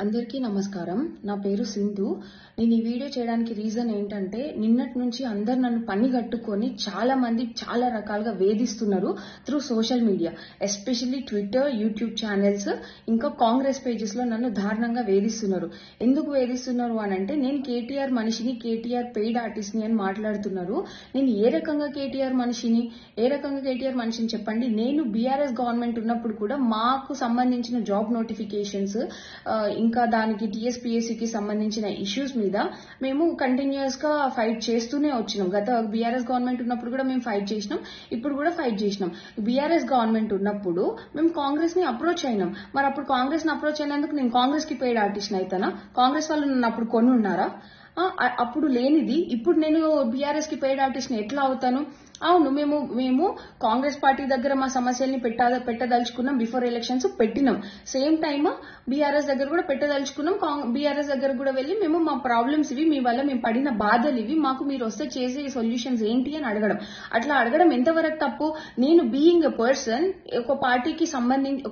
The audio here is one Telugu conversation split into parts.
అందరికీ నమస్కారం. నా పేరు సింధు. నేను ఈ వీడియో చేయడానికి రీజన్ ఏంటంటే నిన్నటి నుంచి అందరు నన్ను పని కట్టుకొని చాలా మంది చాలా రకాలుగా వేధిస్తున్నారు through social media, especially Twitter, YouTube channels, ఇంకా కాంగ్రెస్ పేజెస్ లో నన్ను దారుణంగా వేధిస్తున్నారు. ఎందుకు వేధిస్తున్నారు అని అంటే నేను కేటీఆర్ మనిషిని, కేటీఆర్ పెయిడ్ ఆర్టిస్ట్ ని అని మాట్లాడుతున్నారు. నేను ఏ రకంగా కేటీఆర్ మనిషిని చెప్పండి. నేను బీఆర్ఎస్ గవర్నమెంట్ ఉన్నప్పుడు కూడా మాకు సంబంధించిన జాబ్ నోటిఫికేషన్స్, ఇంకా దానికి టీఎస్పీఎస్సీకి సంబంధించిన ఇష్యూస్ మీద మేము కంటిన్యూస్ గా ఫైట్ చేస్తూనే వచ్చినాం. గత బీఆర్ఎస్ గవర్నమెంట్ ఉన్నప్పుడు కూడా మేము ఫైట్ చేసినాం, ఇప్పుడు కూడా ఫైట్ చేసినాం. బీఆర్ఎస్ గవర్నమెంట్ ఉన్నప్పుడు మేము కాంగ్రెస్ ని అప్రోచ్ అయినాం. మరి అప్పుడు కాంగ్రెస్ ని అప్రోచ్ అయినందుకు నేను కాంగ్రెస్ కి పెయిడ్ ఆర్టిస్ట్ అయితానా? కాంగ్రెస్ వాళ్ళు నన్ను అప్పుడు కొని ఉన్నారా? అప్పుడు లేనిది ఇప్పుడు నేను బీఆర్ఎస్ కి పెయిడ్ ఆర్టిస్ట్ ని ఎట్లా అవుతాను? అవును, మేము కాంగ్రెస్ పార్టీ దగ్గర మా సమస్యల్ని పెట్టదలుచుకున్నాం. బిఫోర్ ఎలక్షన్స్ పెట్టినాం. సేమ్ టైమ్ బీఆర్ఎస్ దగ్గర కూడా పెట్టదలుచుకున్నాం. బీఆర్ఎస్ దగ్గర కూడా వెళ్లి మేము మా ప్రాబ్లమ్స్ ఇవి, మీ వల్ల మేము పడిన బాధలు ఇవి, మాకు మీరు వస్తే చేసే సొల్యూషన్స్ ఏంటి అని అడగడం. అట్లా అడగడం ఎంతవరకు తప్పు? నేను బీయింగ్ ఎ పర్సన్ ఒక పార్టీకి సంబంధించి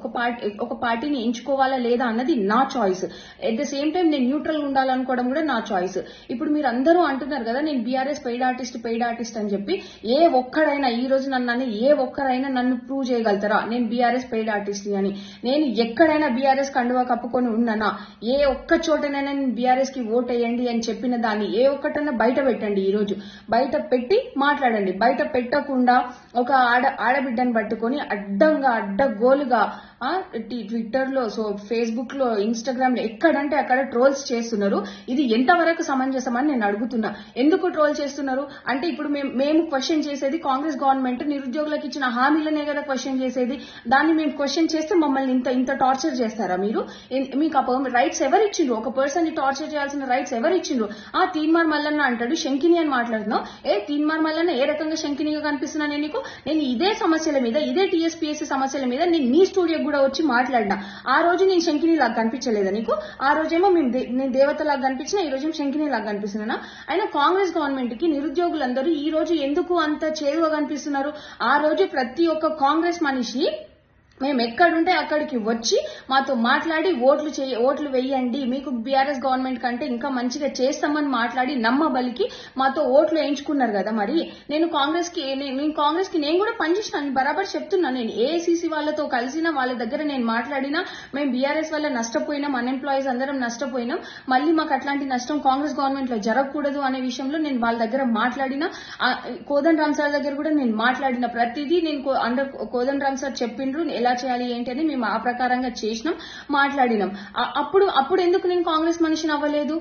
ఒక పార్టీని ఎంచుకోవాలా లేదా అన్నది నా choice. At the same time నేను న్యూట్రల్ గా ఉండాలనుకోవడం కూడా నా చాయిస్. ఇప్పుడు మీరు అందరూ అంటున్నారు కదా నేను బీఆర్ఎస్ పెయిడ్ ఆర్టిస్ట్ అని చెప్పి. ఈ రోజు నన్ను ప్రూవ్ చేయగలుగుతారా నేను బీఆర్ఎస్ పెయిడ్ ఆర్టిస్ట్ అని? నేను ఎక్కడైనా బీఆర్ఎస్ కండువా కప్పుకొని ఉన్నానా? ఏ ఒక్క చోటనైనా నేను బీఆర్ఎస్ కి ఓట్ వేయండి అని చెప్పిన దాన్ని ఏ ఒక్కటైనా బయట పెట్టండి. ఈ రోజు బయట పెట్టి మాట్లాడండి. బయట పెట్టకుండా ఒక ఆడబిడ్డను పట్టుకొని అడ్డగోలుగా ట్విట్టర్ లో, ఫేస్బుక్ లో, ఇన్స్టాగ్రామ్ లో ఎక్కడంటే అక్కడ ట్రోల్స్ చేస్తున్నారు. ఇది ఎంతవరకు సమంజసం అని నేను అడుగుతున్నా. ఎందుకు ట్రోల్ చేస్తున్నారు అంటే ఇప్పుడు మేము క్వశ్చన్ చేసేది కాంగ్రెస్ గవర్నమెంట్ నిరుద్యోగులకు ఇచ్చిన హామీలనే కదా క్వశ్చన్ చేసేది. దాన్ని మేము క్వశ్చన్ చేస్తే మమ్మల్ని ఇంత టార్చర్ చేస్తారా మీరు? మీకు రైట్స్ ఎవరిచ్చిండ్రు? ఒక పర్సన్ ని టార్చర్ చేయాల్సిన రైట్స్ ఎవరిచ్చిండ్రు? తీన్మార్ మల్లన్న అంటాడు శంకిని అని మాట్లాడుతున్నావు. తీన్మార్ మల్లన్న ఏ రకంగా శంకినిగా కనిపిస్తున్నా నేను ఇదే సమస్యల మీద, ఇదే టీఎస్పీఎస్సీ సమస్యల మీద నేను నీ స్టూడియో కూడా వచ్చి మాట్లాడినా. ఆ రోజు నేను శంకిని లాగా కనిపించలేదా నీకు? ఆ రోజేమో నేను దేవత లాగా కనిపించినా, ఈ రోజేమో శంకిని లాగా కనిపిస్తున్నా. అయినా కాంగ్రెస్ గవర్నమెంట్ కి నిరుద్యోగులందరూ ఈ రోజు ఎందుకు అంత చేరువగా కనిపిస్తున్నారు? ఆ రోజు ప్రతి ఒక్క కాంగ్రెస్ మనిషి మేము ఎక్కడుంటే అక్కడికి వచ్చి మాతో మాట్లాడి ఓట్లు వేయండి, మీకు బీఆర్ఎస్ గవర్నమెంట్ కంటే ఇంకా మంచిగా చేస్తామని మాట్లాడి నమ్మబలికి మాతో ఓట్లు వేయించుకున్నారు కదా. మరి నేను కాంగ్రెస్ కి నేను కూడా పనిచేసినాను, బరాబర్ చెప్తున్నా. నేను ఏఐసీసీ వాళ్ళతో కలిసిన వాళ్ళ దగ్గర నేను మాట్లాడినా, మేము బీఆర్ఎస్ వల్ల నష్టపోయినాం, అన్ఎంప్లాయీస్ అందరం నష్టపోయినాం, మళ్ళీ మాకు అట్లాంటి నష్టం కాంగ్రెస్ గవర్నమెంట్ లో జరగకూడదు అనే విషయంలో నేను వాళ్ళ దగ్గర మాట్లాడినా. కోదండ రామ్ సార్ దగ్గర కూడా నేను మాట్లాడిన. ప్రతిదీ నేను కోదండ రామ్ సార్ చెప్పిండ్రు ఎలా చేయాలి ఏంటి అని. మేము ఆ ప్రకారంగా చేసినాం, మాట్లాడినాం. అప్పుడు ఎందుకు నేను కాంగ్రెస్ మనిషిని అవ్వలేదు?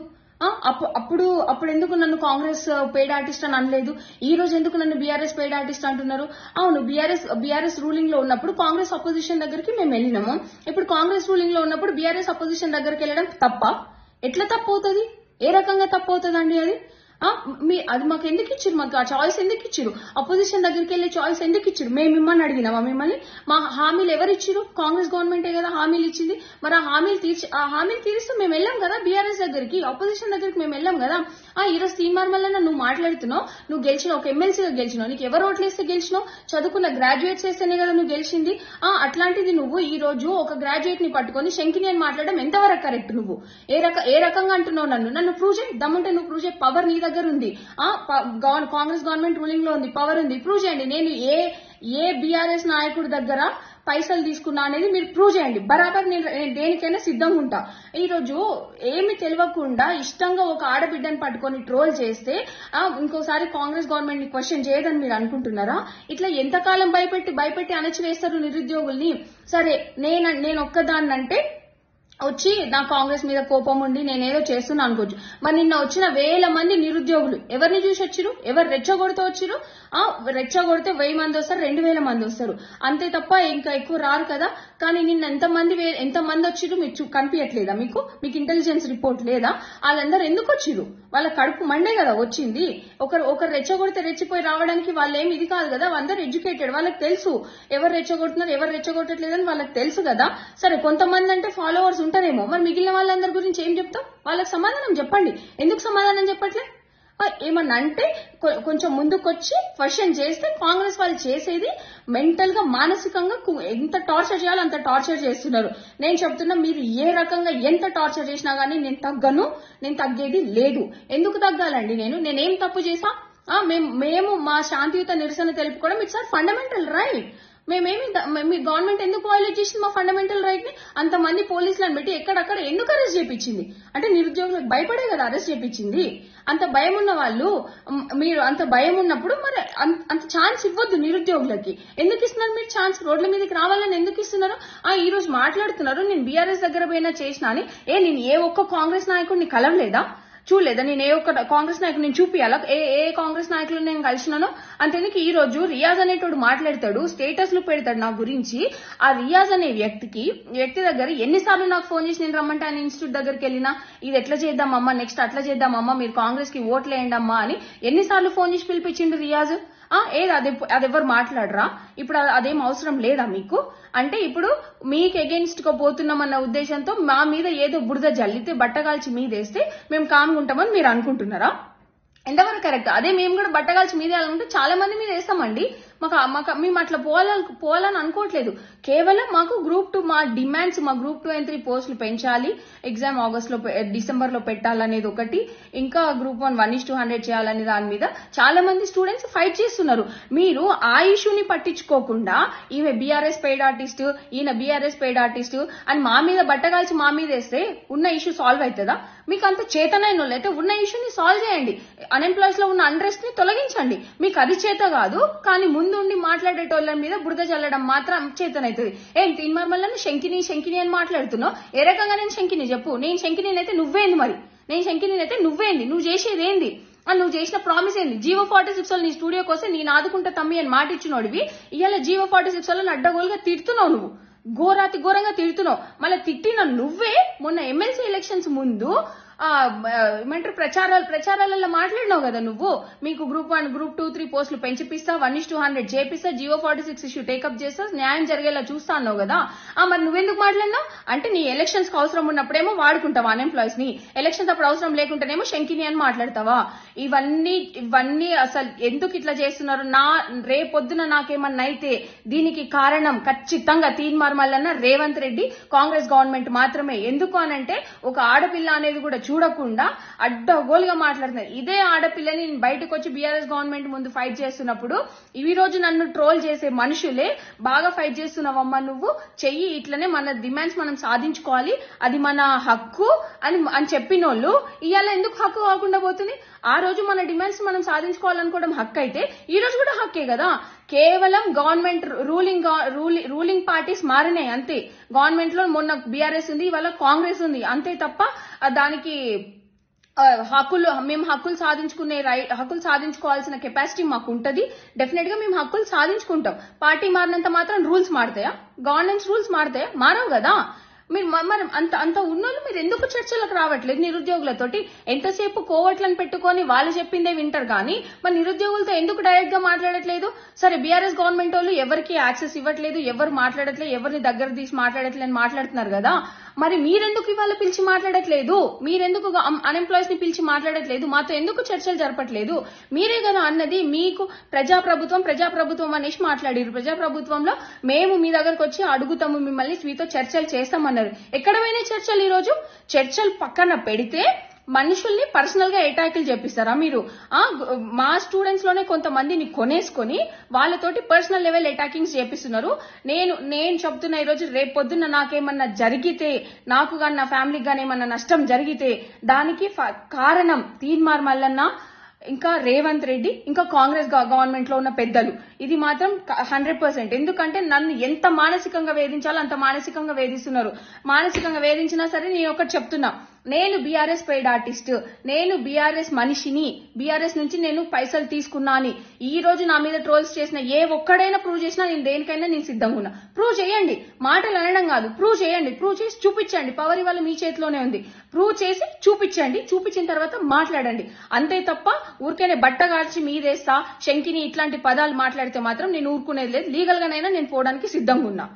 అప్పుడు ఎందుకు నన్ను కాంగ్రెస్ పెయిడ్ ఆర్టిస్ట్ అని అనలేదు? ఈ రోజు ఎందుకు నన్ను బీఆర్ఎస్ పెయిడ్ ఆర్టిస్ట్ అంటున్నారు? అవును, బీఆర్ఎస్ రూలింగ్ లో ఉన్నప్పుడు కాంగ్రెస్ అపోజిషన్ దగ్గరికి మేము వెళ్ళినాము. ఇప్పుడు కాంగ్రెస్ రూలింగ్ లో ఉన్నప్పుడు బీఆర్ఎస్ అపోజిషన్ దగ్గరికి వెళ్ళడం తప్ప? ఎట్లా తప్పు అవుతుంది? ఏ రకంగా తప్పు అవుతుందండి అది? అది మాకు ఎందుకు ఇచ్చారు? మాకు ఆ చాయిస్ ఎందుకు ఇచ్చారు? అపోజిషన్ దగ్గరికి వెళ్ళే చాయిస్ ఎందుకు ఇచ్చారు? మేము మిమ్మల్ని అడిగినామా? మిమ్మల్ని మా హామీలు ఎవరు ఇచ్చారు? కాంగ్రెస్ గవర్నమెంటే కదా హామీలు ఇచ్చింది. మరి ఆ హామీలు తీరిస్తూ మేము వెళ్ళాం కదా బీఆర్ఎస్ దగ్గరికి, అపోజిషన్ దగ్గరికి మేము వెళ్ళాం కదా. ఈ రోజు తీన్మార్ మల్లన్న నువ్వు మాట్లాడుతున్నావు, నువ్వు గెలిచినావు, ఒక ఎమ్మెల్సీగా గెలిచినావు, నీకు ఎవరు ఓట్లేస్తే గెలిచినావు? చదువుకున్న గ్రాడ్యుయేట్స్ వేస్తేనే కదా నువ్వు గెలిచింది. అట్లాంటిది నువ్వు ఈ రోజు ఒక గ్రాడ్యుయేట్ ని పట్టుకొని శంకిని అని మాట్లాడడం ఎంతవరకు కరెక్ట్? నువ్వు ఏ రకంగా అంటున్నావు? నన్ను ప్రూవ్ చేయి, దమ్ముంటే నువ్వు ప్రూవ్ చేయి. పవర్ నీ దగ్గర ఉంది, కాంగ్రెస్ గవర్నమెంట్ రూలింగ్ లో ఉంది, పవర్ ఉంది, ప్రూవ్ చేయండి. నేను ఏ బీఆర్ఎస్ నాయకుడి దగ్గర పైసలు తీసుకున్నా అనేది మీరు ప్రూవ్ చేయండి. బరాబర్ నేను దేనికైనా సిద్ధంగా ఉంటా. ఈ రోజు ఏమి తెలియకుండా ఇష్టంగా ఒక ఆడబిడ్డను పట్టుకొని ట్రోల్ చేస్తే ఇంకోసారి కాంగ్రెస్ గవర్నమెంట్ ని క్వశ్చన్ చేయదని మీరు అనుకుంటున్నారా? ఇట్లా ఎంతకాలం భయపెట్టి అణచివేస్తారు నిరుద్యోగుల్ని? సరే, నేను ఒక్కదాన్నంటే వచ్చి నా కాంగ్రెస్ మీద కోపం ఉండి నేనేదో చేస్తున్నా అనుకోవచ్చు. మరి నిన్న వచ్చిన వేల మంది నిరుద్యోగులు ఎవరిని చూసి వచ్చిరు? ఎవరు రెచ్చగొడితే వచ్చిరు? రెచ్చగొడితే 1000 మంది వస్తారు, 2000 మంది వస్తారు, అంతే తప్ప ఇంకా ఎక్కువ రారు కదా. కానీ నిన్న ఎంతమంది వచ్చిరు మీరు కనిపించట్లేదా? మీకు ఇంటెలిజెన్స్ రిపోర్ట్ లేదా? వాళ్ళందరూ ఎందుకు వచ్చిరు? వాళ్ళ కడుపు మండే కదా వచ్చింది. ఒకరు రెచ్చగొడితే రెచ్చిపోయి రావడానికి వాళ్ళేమి ఇది కాదు కదా. వాళ్ళందరూ ఎడ్యుకేటెడ్, వాళ్ళకి తెలుసు ఎవరు రెచ్చగొడుతున్నారు ఎవరు రెచ్చగొట్టట్లేదని వాళ్ళకి తెలుసు కదా. సరే, కొంతమంది అంటే ఫాలోవర్స్ ఉంటారేమో, మరి మిగిలిన వాళ్ళందరి గురించి ఏం చెప్తాం? వాళ్ళకి సమాధానం చెప్పండి. ఎందుకు సమాధానం చెప్పట్లే? ఏమన్నా అంటే కొంచెం ముందుకొచ్చి క్వశ్చన్ చేస్తే కాంగ్రెస్ వాళ్ళు చేసేది మెంటల్ గా మానసికంగా ఎంత టార్చర్ చేయాలో అంత టార్చర్ చేస్తున్నారు. నేను చెప్తున్నా, మీరు ఏ రకంగా ఎంత టార్చర్ చేసినా గానీ నేను తగ్గను, నేను తగ్గేది లేదు. ఎందుకు తగ్గాలండి? నేనేం తప్పు చేసా? మేము మా శాంతియుత నిరసన తెలుపుకోవడం ఇట్స్ ఆర్ ఫండమెంటల్ రైట్. మీ గవర్నమెంట్ ఎందుకు వైలేట్ చేసింది మా ఫండమెంటల్ రైట్ ని? అంతమంది పోలీసులను పెట్టి ఎక్కడక్కడ ఎందుకు అరెస్ట్ చేయించింది? అంటే నిరుద్యోగులకు భయపడే కదా అరెస్ట్ చేయించింది. అంత భయం ఉన్న వాళ్ళు, మీరు అంత భయం ఉన్నప్పుడు మరి అంత ఛాన్స్ ఇవ్వద్దు నిరుద్యోగులకి. ఎందుకు ఇస్తున్నారు మీరు ఛాన్స్? రోడ్ల మీదకి రావాలని ఎందుకు ఇస్తున్నారు? ఈ రోజు మాట్లాడుతున్నారు నేను బీఆర్ఎస్ దగ్గర పోయినా చేసినా అని. నేను ఏ ఒక్క కాంగ్రెస్ నాయకుడిని కలవలేదా? చూడలేదా? నేను ఏ ఒక్క కాంగ్రెస్ నాయకుడు నేను చూపియాలా ఏ కాంగ్రెస్ నాయకులు నేను కలిసినానో? అంతేందుకు ఈ రోజు రియాజ్ అనేటోడు మాట్లాడతాడు, స్టేటస్ లు పెడతాడు నా గురించి. ఆ రియాజ్ అనే వ్యక్తి దగ్గర ఎన్నిసార్లు నాకు ఫోన్ చేసి నేను రమ్మంటే ఆయన ఇన్స్టిట్యూట్ దగ్గరికి వెళ్ళినా, ఇది ఎట్లా చేద్దామమ్మా, నెక్స్ట్ అట్లా చేద్దామమ్మా, మీరు కాంగ్రెస్ కి ఓట్లు వేయండి అమ్మా అని ఎన్నిసార్లు ఫోన్ చేసి పిలిపించిండు రియాజ్. అదెవరు మాట్లాడరా? ఇప్పుడు అదేం అవసరం లేదా మీకు? అంటే ఇప్పుడు మీకు అగెయిన్స్ట్ గా పోతున్నామన్న ఉద్దేశంతో మా మీద ఏదో బురద జల్లితే, బట్టగాల్చి మీదేస్తే మేము కామ్గా ఉంటామని మీరు అనుకుంటున్నారా? ఎంతవరకు కరెక్ట్? అదే మేము కూడా బట్టగాల్చి మీదే అనుకుంటే చాలా మంది మీద వేస్తామండి. మేము అట్లా పోవాలని అనుకోవట్లేదు. కేవలం మాకు గ్రూప్ 2 మా డిమాండ్స్, మా గ్రూప్ 2 and 3 పోస్టులు పెంచాలి, ఎగ్జామ్ డిసెంబర్ లో పెట్టాలనేది ఒకటి, ఇంకా గ్రూప్ 1 1:100 చేయాలనే దాని మీద చాలా మంది స్టూడెంట్స్ ఫైట్ చేస్తున్నారు. మీరు ఆ ఇష్యూని పట్టించుకోకుండా ఈమె బీఆర్ఎస్ పెయిడ్ ఆర్టిస్ట్, ఈయన బీఆర్ఎస్ పెయిడ్ ఆర్టిస్ట్ అని మా మీద బట్టగాల్చి మా మీద వేస్తే ఉన్న ఇష్యూ సాల్వ్ అవుతుందా? మీకు అంత చేతనైన వాళ్ళు అయితే ఉన్న ఇష్యూని సాల్వ్ చేయండి. అన్ఎంప్లాయ్స్ లో ఉన్న అన్రెస్ట్ ని తొలగించండి. మీకు అది చేత కాదు, కానీ ముందుండి మాట్లాడేటోళ్ళ మీద బురద చల్లడం మాత్రం చేతనైతుంది. ఏం తీన్మార్మల్లని శంకిని అని మాట్లాడుతున్నావు? ఏ రకంగా నేను శంకిని చెప్పు? నేను శంకిని అయితే నువ్వేంది? మరి నేను శంకిని అయితే నువ్వేంది? నువ్వు చేసేది ఏంది? నువ్వు చేసిన ప్రామిస్ ఏంది? జీవో 46 వాళ్ళు నీ స్టూడియోకి వస్తే నేను ఆదుకుంటా తమ్మి అని మాట ఇచ్చినోడివి, ఇవాళ జీవో 46 వాళ్ళని అడ్డగోలుగా తిడుతున్నావు. నువ్వు ఘోరంగా తిడుతున్నావు. మళ్ళీ తిట్టిన నువ్వే మొన్న ఎమ్మెల్సీ ఎలక్షన్స్ ముందు ఏమంటారు ప్రచారాలలో మాట్లాడినావు కదా నువ్వు. మీకు గ్రూప్ 1 గ్రూప్ 2 3 పోస్టులు పెంచిపిస్తా, 1:100 చేపిస్తా, జీవో 46 ఇష్యూ టేకప్ చేస్తా, న్యాయం జరిగేలా చూస్తా అన్నావు కదా. మరి నువ్వెందుకు మాట్లాడినావు? అంటే నీ ఎలక్షన్స్ కి అవసరం ఉన్నప్పుడేమో వాడుకుంటావా అన్ఎంప్లాయీస్ ని, ఎలక్షన్స్ అప్పుడు అవసరం లేకుంటేనేమో శంకిని అని మాట్లాడతావా? ఇవన్నీ అసలు ఎందుకు ఇట్లా చేస్తున్నారు? రేపొద్దున నాకేమన్నా అయితే దీనికి కారణం ఖచ్చితంగా తీన్మార్మల్లన్న రేవంత్ రెడ్డి, కాంగ్రెస్ గవర్నమెంట్ మాత్రమే. ఎందుకు అనంటే ఒక ఆడపిల్ల అనేది కూడా చూడకుండా అడ్డగోలుగా మాట్లాడుతున్నారు. ఇదే ఆడపిల్లని నేను బయటకు వచ్చి బీఆర్ఎస్ గవర్నమెంట్ ముందు ఫైట్ చేస్తున్నప్పుడు ఈ రోజు నన్ను ట్రోల్ చేసే మనుషులే బాగా ఫైట్ చేస్తున్నావమ్మా నువ్వు, చెయ్యి, ఇట్లనే మన డిమాండ్స్ మనం సాధించుకోవాలి, అది మన హక్కు అని చెప్పినోళ్ళు ఇవాళ ఎందుకు హక్కు కాకుండా పోతుంది? ఆ రోజు మన డిమాండ్స్ మనం సాధించుకోవాలనుకోవడం హక్కు అయితే ఈ రోజు కూడా హక్కే కదా. కేవలం గవర్నమెంట్ రూలింగ్ పార్టీస్ మారినాయి అంతే. గవర్నమెంట్ లో మొన్న బీఆర్ఎస్ ఉంది, ఇవాళ కాంగ్రెస్ ఉంది అంతే తప్ప దానికి మేము హక్కులు సాధించుకోవాల్సిన కెపాసిటీ మాకు ఉంటది. డెఫినెట్ గా మేము హక్కులు సాధించుకుంటాం. పార్టీ మారినంత మాత్రం రూల్స్ మారుతాయా? గవర్నెన్స్ రూల్స్ మారుతాయా? మారవు కదా. మీరు మరి అంత ఉన్నోళ్ళు మీరు ఎందుకు చర్చలకు రావట్లేదు నిరుద్యోగులతోటి? ఎంతసేపు కోవట్లను పెట్టుకొని వాళ్ళు చెప్పిందే వింటారు కానీ మరి నిరుద్యోగులతో ఎందుకు డైరెక్ట్ గా మాట్లాడట్లేదు? సరే బీఆర్ఎస్ గవర్నమెంట్ వాళ్ళు ఎవరికి యాక్సెస్ ఇవ్వట్లేదు, ఎవరు మాట్లాడట్లేదు, ఎవరిని దగ్గర తీసి మాట్లాడట్లేదు అని మాట్లాడుతున్నారు కదా. మరి మీరెందుకు ఇవాళ పిలిచి మాట్లాడట్లేదు? మీరెందుకు అన్ఎంప్లాయీస్ ని పిలిచి మాట్లాడట్లేదు? మాతో ఎందుకు చర్చలు జరపట్లేదు? మీరే కదా అన్నది మీకు ప్రజాప్రభుత్వం అనేసి మాట్లాడారు. ప్రజాప్రభుత్వంలో మేము మీ దగ్గరకు వచ్చి అడుగుతాము, మిమ్మల్ని మీతో చర్చలు చేస్తామన్నారు. ఎక్కడ పోయినాయి చర్చలు? ఈ రోజు చర్చలు పక్కన పెడితే మనుషుల్ని పర్సనల్ గా అటాక్లు చేపిస్తారా మీరు? మా స్టూడెంట్స్ లోనే కొంతమందిని కొనేసుకొని వాళ్ళతోటి పర్సనల్ లెవెల్ అటాకింగ్స్ చేపిస్తున్నారు. నేను చెప్తున్నా, ఈ రోజు రేపు పొద్దున్న నాకేమన్నా జరిగితే, నాకు గాని నా ఫ్యామిలీకి గాని ఏమన్నా నష్టం జరిగితే దానికి కారణం తీన్మార్మల్లన్న, ఇంకా రేవంత్ రెడ్డి, ఇంకా కాంగ్రెస్ గవర్నమెంట్ లో ఉన్న పెద్దలు. ఇది మాత్రం 100%. ఎందుకంటే నన్ను ఎంత మానసికంగా వేధించాలో అంత మానసికంగా వేధిస్తున్నారు. మానసికంగా వేధించినా సరే నేను ఒకటి చెప్తున్నా, నేను బీఆర్ఎస్ పెయిడ్ ఆర్టిస్ట్, నేను బీఆర్ఎస్ మనిషిని, బీఆర్ఎస్ నుంచి నేను పైసలు తీసుకున్నా అని ఈ రోజు నా మీద ట్రోల్స్ చేసిన ఏ ఒక్కడైనా ప్రూవ్ చేసినా నేను దేనికైనా నేను సిద్ధంగా ఉన్నా. ప్రూవ్ చేయండి, మాటలు అనడం కాదు, ప్రూవ్ చేయండి, ప్రూవ్ చేసి చూపించండి. పవర్ ఇవాళ మీ చేతిలోనే ఉంది. ప్రూవ్ చేసి చూపించండి, చూపించిన తర్వాత మాట్లాడండి. అంతే తప్ప ఊరికేనే బట్టగాల్చి మీదేస్తా, శంకిని ఇట్లాంటి పదాలు మాట్లాడితే మాత్రం నేను ఊరుకునేది లేదు. లీగల్ గానైనా నేను పోవడానికి సిద్ధంగా ఉన్నా.